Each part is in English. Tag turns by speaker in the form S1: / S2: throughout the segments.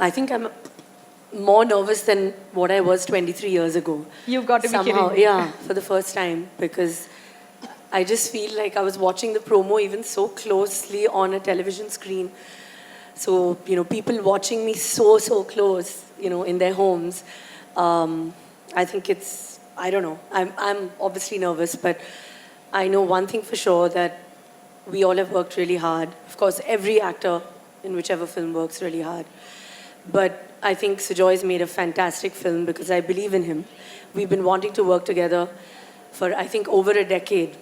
S1: I think I'm more nervous than what I was 23 years ago.
S2: You've got to be
S1: Somehow,
S2: kidding me.
S1: yeah, for the first time, because I just feel like I was watching the promo even so closely on a television screen. So, people watching me so close, in their homes. I think I don't know. I'm obviously nervous, but I know one thing for sure, that we all have worked really hard. Of course, every actor in whichever film works really hard. But I think Sujoy's made a fantastic film because I believe in him. We've been wanting to work together for, I think, over a decade.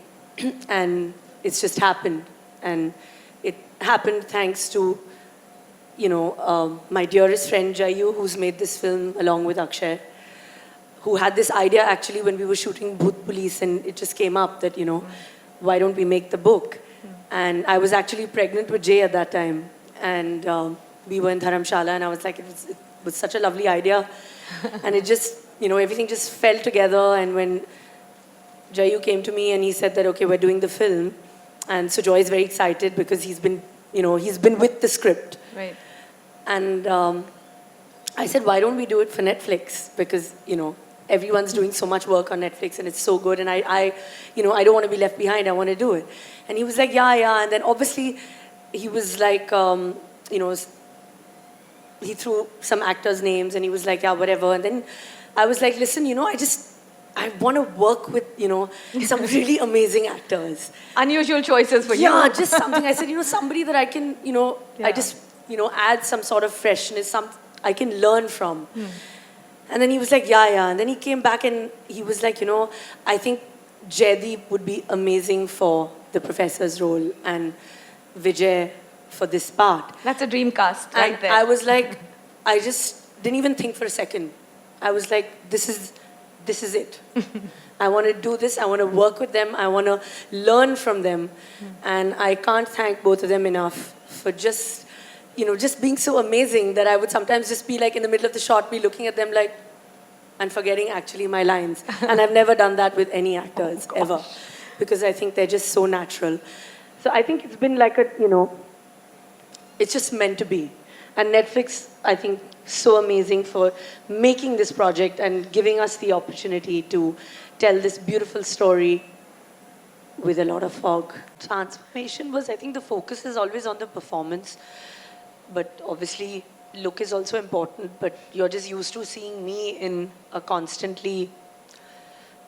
S1: And it's just happened. And it happened thanks to, my dearest friend Jayu, who's made this film along with Akshay, who had this idea actually when we were shooting Bhoot Police, and it just came up that, why don't we make the book? And I was actually pregnant with Jay at that time. And we were in Dharamshala, and I was like, it was such a lovely idea. And it just, everything just fell together. And when Jayu came to me and he said that, okay, we're doing the film. And Sujoy is very excited because he's been with the script.
S2: Right.
S1: And I said, why don't we do it for Netflix? Because, everyone's doing so much work on Netflix and it's so good. And I don't want to be left behind. I want to do it. And he was like, yeah. And then obviously he was like, he threw some actors' names and he was like, yeah, whatever. And then I was like, listen, I want to work with, some really amazing actors.
S2: Unusual choices for you.
S1: Yeah, just something. I said, somebody that I can, I just, add some sort of freshness, I can learn from. And then he was like, yeah. And then he came back and he was like, I think Jaideep would be amazing for the professor's role and Vijay for this part.
S2: That's a dream cast right there.
S1: I was like, I just didn't even think for a second. I was like, this is it. I want to do this. I want to work with them. I want to learn from them. And I can't thank both of them enough for just being so amazing that I would sometimes just be like in the middle of the shot, be looking at them like, and forgetting actually my lines. And I've never done that with any actors, ever. Because I think they're just so natural. So I think it's been like it's just meant to be. And Netflix, I think, so amazing for making this project and giving us the opportunity to tell this beautiful story with a lot of fog. Transformation was, I think the focus is always on the performance. But obviously, look is also important. But you're just used to seeing me in a constantly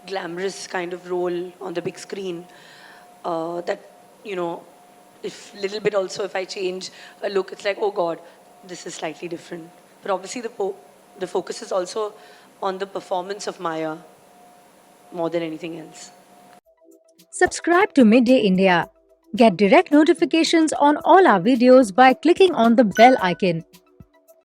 S1: glamorous kind of role on the big screen. That, if little bit also, if I change a look, it's like, oh God, this is slightly different. But obviously the focus is also on the performance of Maya more than anything else.
S3: Subscribe to Midday India. Get direct notifications on all our videos by clicking on the bell icon.